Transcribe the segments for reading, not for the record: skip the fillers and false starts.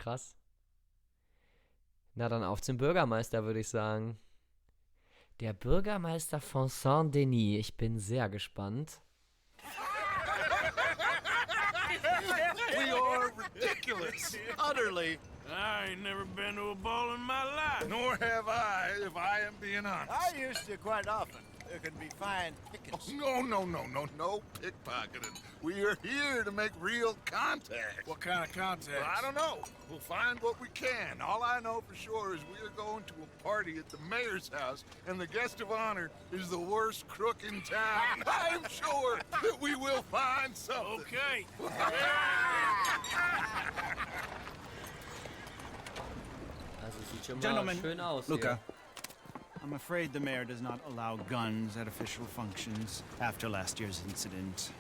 krass. Na dann auf zum Bürgermeister, würde ich sagen. Der Bürgermeister von Saint-Denis. Ich bin sehr gespannt. We are ridiculous. Utterly. I ain't never been to a ball in my life. Nor have I, if I am being honest. I used to quite often. There can be fine pickets. Oh, no pickpocketing. We are here to make real contact. What kind of contact? Well, I don't know. We'll find what we can. All I know for sure is we are going to a party at the mayor's house, and the guest of honor is the worst crook in town. I'm sure that we will find something. Okay. Also sieht schon mal Gentlemen, schön aus Luca. hier. I'm afraid the mayor does not allow guns at official functions after last year's incident.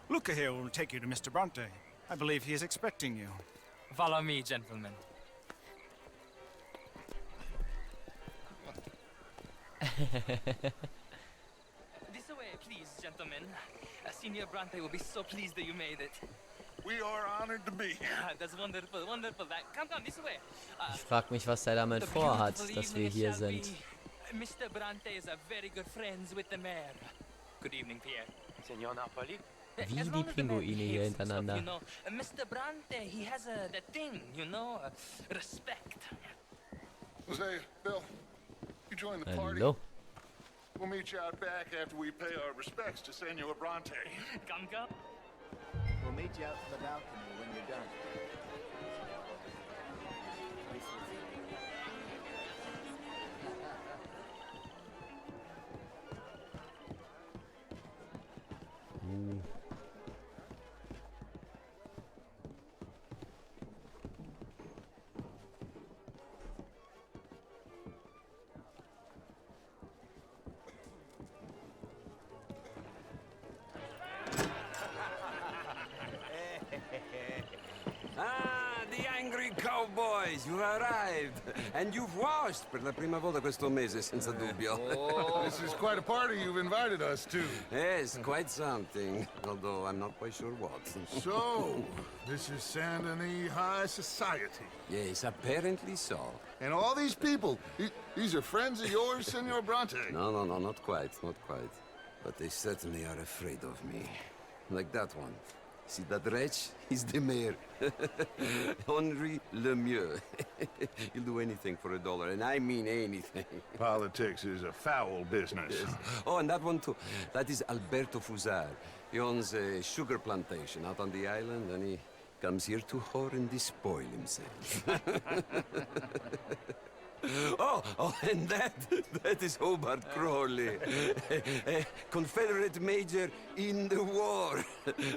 Luca here will take you to Mr. Bronte. I believe he is expecting you. Follow me, gentlemen. This way, please, gentlemen. Senior Bronte will be so pleased that you made it. We are honored to be here. That's wonderful, wonderful. Come down this way. Ich frage mich, was er damit The vorhat, beautiful dass wir evening hier shall sind. be. Mr. Bronte is a very good friends with the mayor. Good evening, Pierre. Senor Napoli? Wie As die long as the mayor Pinguine hier behaves himself, hintereinander. You know, Mr. Bronte, he has that thing, you know, respect. Say, Bill, you join the party. Hallo. We'll meet you out back after we pay our respects to Senor Bronte. Come, come. We'll meet you out on the balcony when you're done. Ah, the angry cowboys, you arrived. And you've washed per la prima volta questo mese, senza dubbio. This is quite a party you've invited us to. Yes, quite something. Although I'm not quite sure what. So, this is Saint Denis High Society. Yes, apparently so. And all these people, these are friends of yours, Senor Bronte? No, not quite, not quite. But they certainly are afraid of me. Like that one. See that wretch? He's the mayor. Henri Lemieux. He'll do anything for $1, and I mean anything. Politics is a foul business. Yes. Oh, and that one too. That is Alberto Fusar. He owns a sugar plantation out on the island, and he comes here to whore and despoil himself. Oh, and that is Hobart Crawley, a Confederate major in the war,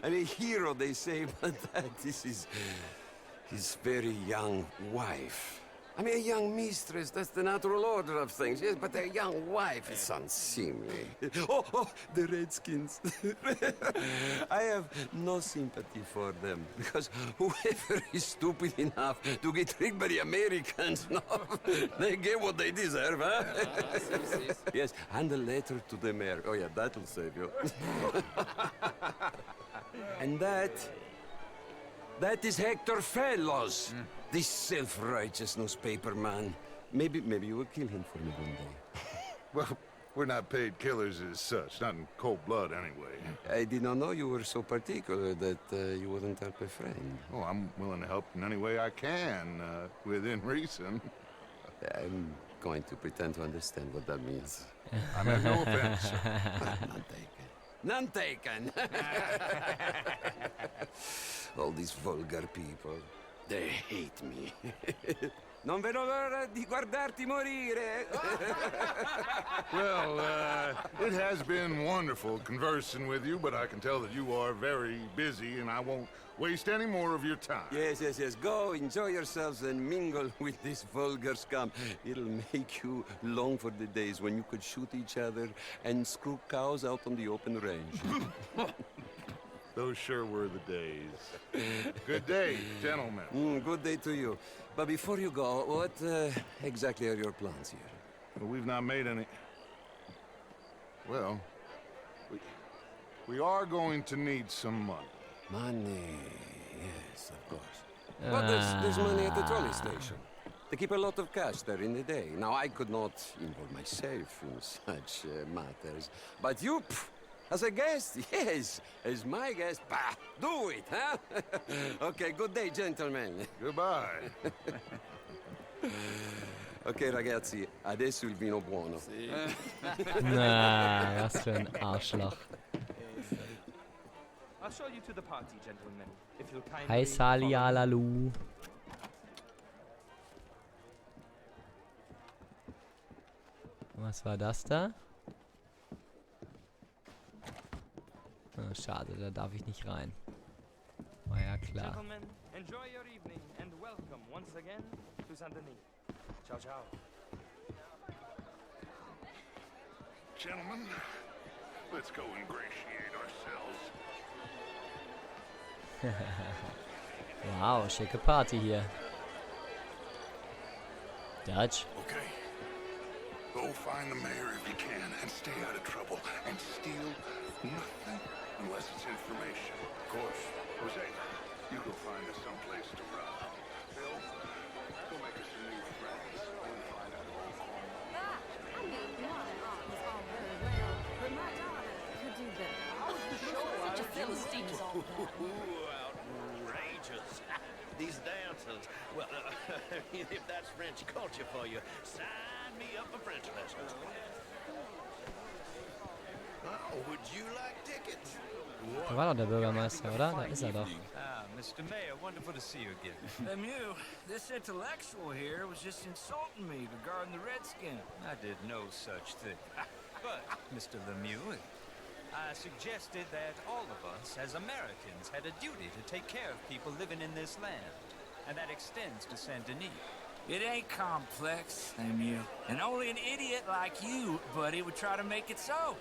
and a hero, they say, but that is his very young wife. I mean, a young mistress, that's the natural order of things, yes, but a young wife is unseemly. Oh, the Redskins. I have no sympathy for them, because whoever is stupid enough to get tricked by the Americans, no, they get what they deserve, huh? Yes, and a letter to the mayor. Oh, yeah, that'll save you. And that is Hector Fellows. This self-righteous newspaper man. Maybe you will kill him for me one day. Well, we're not paid killers as such, not in cold blood anyway. I did not know you were so particular that you wouldn't help a friend. Oh, I'm willing to help in any way I can, within reason. I'm going to pretend to understand what that means. I meant no offense. None taken. All these vulgar people, they hate me. Non vedo l'ora di guardarti morire. Well, it has been wonderful conversing with you, but I can tell that you are very busy, and I won't waste any more of your time. Yes. Go, enjoy yourselves, and mingle with this vulgar scum. It'll make you long for the days when you could shoot each other and screw cows out on the open range. Those sure were the days. Good day, gentlemen. Good day to you. But before you go, what exactly are your plans here? Well, we've not made any... Well, We are going to need some money. Money, yes, of course. But there's money at the trolley station. They keep a lot of cash there in the day. Now, I could not involve myself in such matters. But you, as a guest, yes, as my guest, bah, do it, huh? Okay, good day, gentlemen. Goodbye. Ok, ragazzi, adesso il vino buono. Na, was für ein Arschloch. I'll show you to the party, gentlemen. If you'll kindly Hi Sali follow me. Alalu. Was war das da? Oh, schade, da darf ich nicht rein. War ja klar. Gentlemen, enjoy your evening and welcome once again to Saint-Denis. Ciao, ciao. Gentlemen, let's go ingratiate ourselves. Wow, schicke Party hier. Dutch. Okay. Go find the mayor if you can and stay out of trouble and steal nothing unless it's information. Of course. Jose, you go find us someplace to rob. Bill, go make us some new friends. We'll find out all I mean, my art was all very well, but my daughter could do better. Such a Philistine is all that. Outrageous. These dancers. Well, if that's French culture for you, sign me up for French lessons. Oh, would you like tickets? Da war doch der Bürgermeister, oder? Da ist er doch. Ah, Mr. Mayor, wonderful to see you again. Lemieux, this intellectual here was just insulting me regarding the Redskin. I did no such thing. But, Mr. Lemieux, I suggested that all of us, as Americans, had a duty to take care of people living in this land. And that extends to Saint-Denis. It ain't complex, Lemieux. And only an idiot like you, buddy, would try to make it so.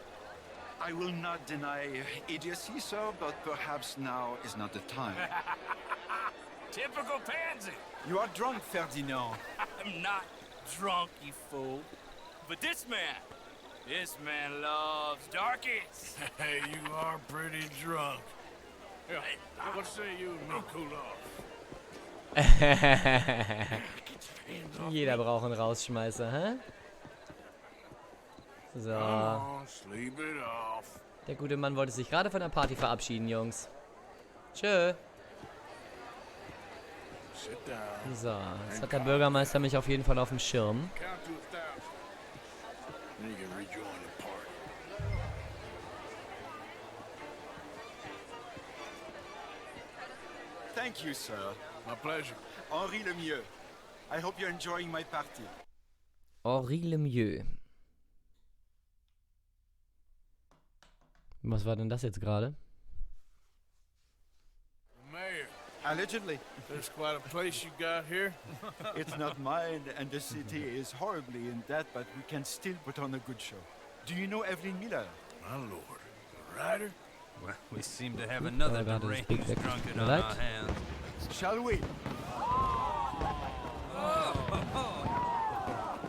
I will not deny idiocy, sir, but perhaps now is not the time. Typical pansy. You are drunk, Ferdinand. I'm not drunk, you fool. But this man loves darkies. Hey, you are pretty drunk. Yeah, what say you and me cool off? Jeder braucht einen Rausschmeißer, hä? So. Oh, sleep it off. Der gute Mann wollte sich gerade von der Party verabschieden, Jungs. Tschö. Sit down. So, jetzt hat der Bürgermeister mich auf jeden Fall auf dem Schirm. Count to 1,000. Then you can rejoin the party. Thank you, sir. My pleasure. Henri Lemieux. I hope you're enjoying my party. Henri Lemieux. Was war denn das jetzt gerade? Mayor, Allegedly. there's quite a place you got here. It's not mine, and the city is horribly in debt, but we can still put on a good show. Do you know Evelyn Miller? My lord. A rider? Well, we seem to have another da hat er das Bild deranged weg. drunkard Tut mir on leid. our hands. Shall we?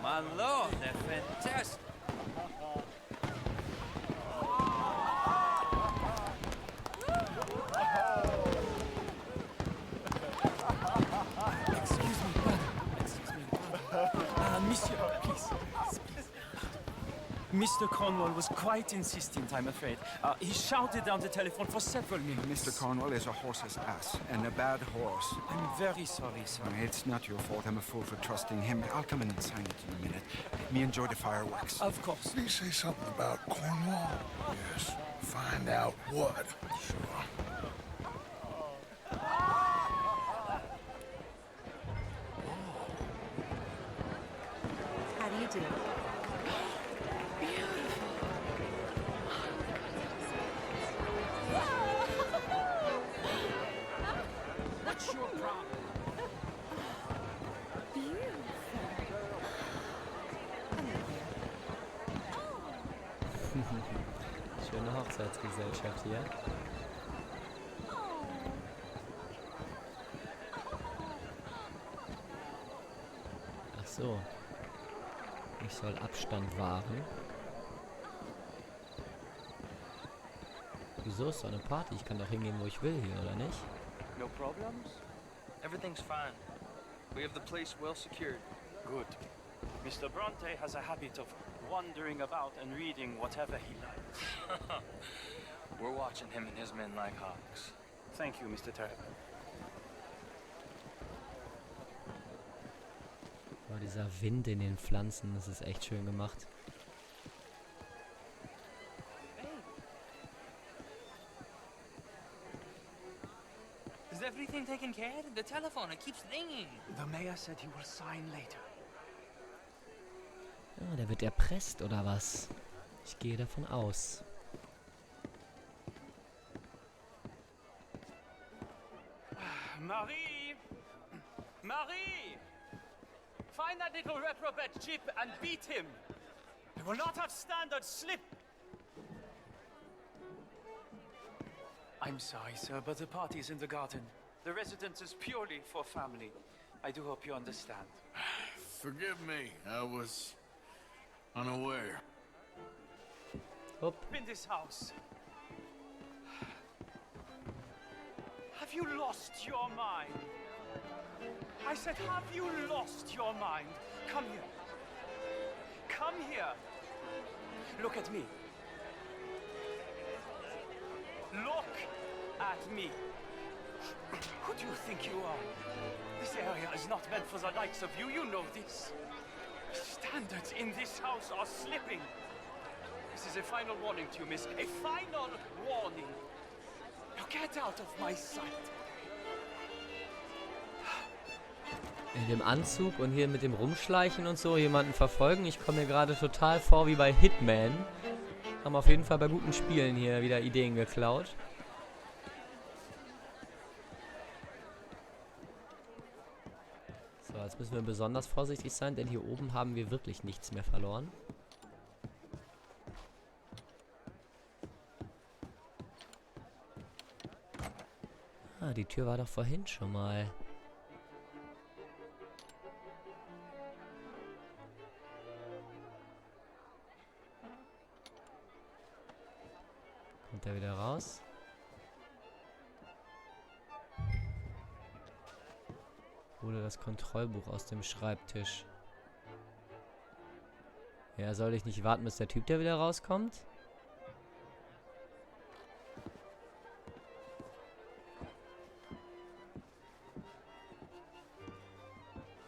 My lord, they're fantastic. Monsieur, please. Mr. Cornwall was quite insistent, I'm afraid. He shouted down the telephone for several minutes. Mr. Cornwall is a horse's ass, and a bad horse. I'm very sorry, sir. It's not your fault. I'm a fool for trusting him. I'll come in and sign it in a minute. Let me enjoy the fireworks. Of course. Did he say something about Cornwall? Yes. Find out what. Sure. How do you do? What's your problem? Schöne Hochzeitsgesellschaft hier. Ach so. Ich soll Abstand wahren. Wieso ist doch eine Party? Ich kann doch hingehen, wo ich will hier, oder nicht? No problems? Everything's fine. We have the place well secured. Good. Mr. Bronte has a habit of wandering about and reading whatever he likes. We're watching him and his men like hawks. Thank you, Mr. Terrell. Oh, dieser Wind in den Pflanzen, das ist echt schön gemacht. Is everything taken care of? The telephone, it keeps ringing. The mayor said he will sign later. Ja, der wird erpresst, oder was? Ich gehe davon aus. Marie! Marie! Find that little reprobate Chip and beat him! I will not have standard slip! I'm sorry, sir, but the party's in the garden. The residence is purely for family. I do hope you understand. Forgive me, I was unaware. Hopp. In this house. Have you lost your mind? I said, have you lost your mind? Come here. Come here. Look at me. Look at me. Who do you think you are? This area is not meant for the likes of you. You know this. Standards in this house are slipping. This is a final warning to you, miss. A final warning. Now get out of my sight. In dem Anzug und hier mit dem Rumschleichen und so jemanden verfolgen. Ich komme mir gerade total vor wie bei Hitman. Haben auf jeden Fall bei guten Spielen hier wieder Ideen geklaut. So, jetzt müssen wir besonders vorsichtig sein, denn hier oben haben wir wirklich nichts mehr verloren. Ah, die Tür war doch vorhin schon mal. Kommt er wieder raus? Hole das Kontrollbuch aus dem Schreibtisch. Ja, soll ich nicht warten, bis der Typ da wieder rauskommt?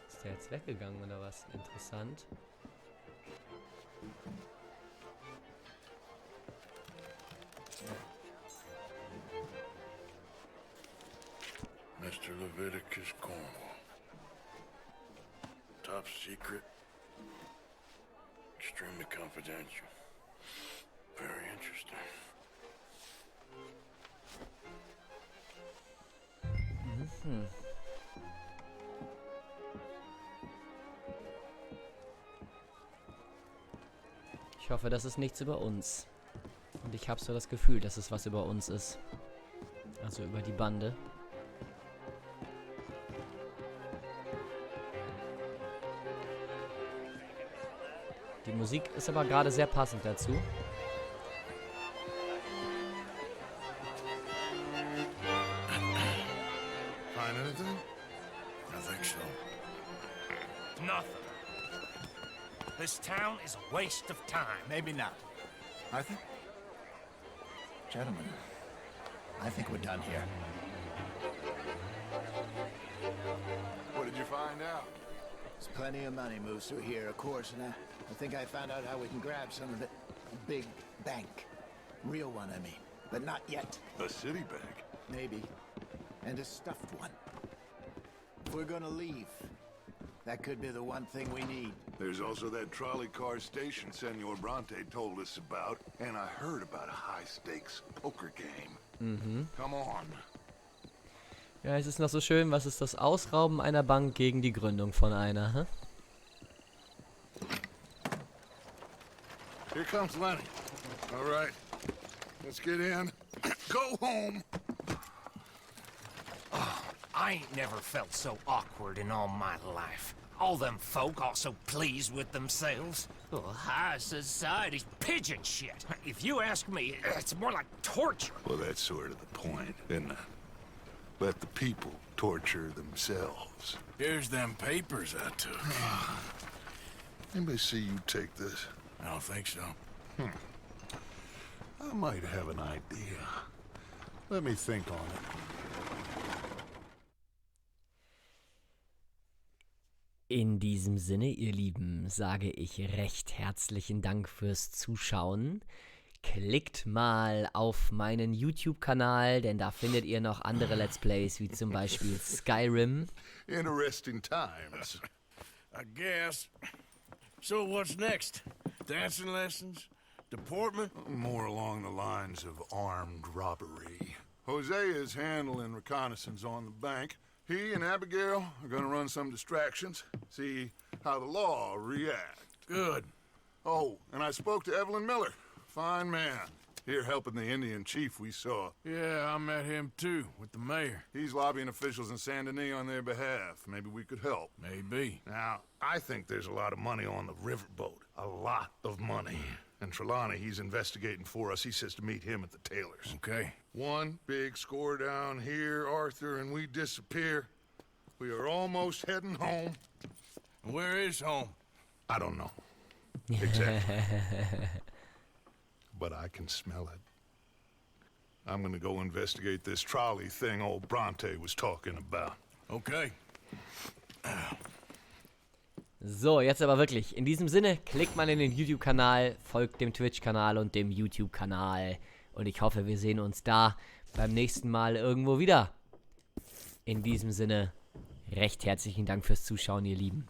Ist der jetzt weggegangen oder was? Interessant. Mr. Leviticus Cornwall. Top secret. Extremely confidential. Very interesting. Mhm. Ich hoffe, das ist nichts über uns. Und ich habe so das Gefühl, dass es was über uns ist. Also über die Bande. Die Musik ist aber gerade sehr passend dazu. Find anything? I think so. Nothing. This town is a waste of time. Maybe not. I think... Gentlemen, I think we're done here. What did you find out? There's plenty of money moves through here, of course, and I think I found out how we can grab some of it. A big bank. Real one, I mean. But not yet. A city bank? Maybe. And a stuffed one. If we're gonna leave, that could be the one thing we need. There's also that trolley car station Senor Bronte told us about, and I heard about a high-stakes poker game. Mhm. Come on. Ja, es ist noch so schön, was ist das Ausrauben einer Bank gegen die Gründung von einer, hä? Here comes Lenny. All right, let's get in. Go home. I ain't never felt so awkward in all my life. All them folk all so pleased with themselves. Oh, high society's pigeon shit. If you ask me, it's more like torture. Well, that's sort of the point, isn't it? Let the people torture themselves. Here's them papers I took. Anybody see you take this? I don't think so. I might have an idea. Let me think on it. In diesem Sinne, ihr Lieben, sage ich recht herzlichen Dank fürs Zuschauen. Klickt mal auf meinen YouTube-Kanal, denn da findet ihr noch andere Let's Plays, wie zum Beispiel Skyrim. Interesting times. I guess. So what's next? Dancing lessons? Deportment? More along the lines of armed robbery. Jose is handling reconnaissance on the bank. He and Abigail are gonna run some distractions, see how the law reacts. Good. Oh, and I spoke to Evelyn Miller. Fine man. Here helping the Indian chief we saw. Yeah, I met him too, with the mayor. He's lobbying officials in Saint Denis on their behalf. Maybe we could help. Maybe. Now, I think there's a lot of money on the riverboat. A lot of money. And Trelawney, he's investigating for us. He says to meet him at the Taylor's. Okay. One big score down here, Arthur, and we disappear. We are almost heading home. Where is home? I don't know. Exactly. But I can smell it. I'm gonna go investigate this trolley thing old Bronte was talking about. Okay. So, jetzt aber wirklich. In diesem Sinne, klickt mal in den YouTube-Kanal, folgt dem Twitch-Kanal und dem YouTube-Kanal. Und ich hoffe, wir sehen uns da beim nächsten Mal irgendwo wieder. In diesem Sinne, recht herzlichen Dank fürs Zuschauen, ihr Lieben.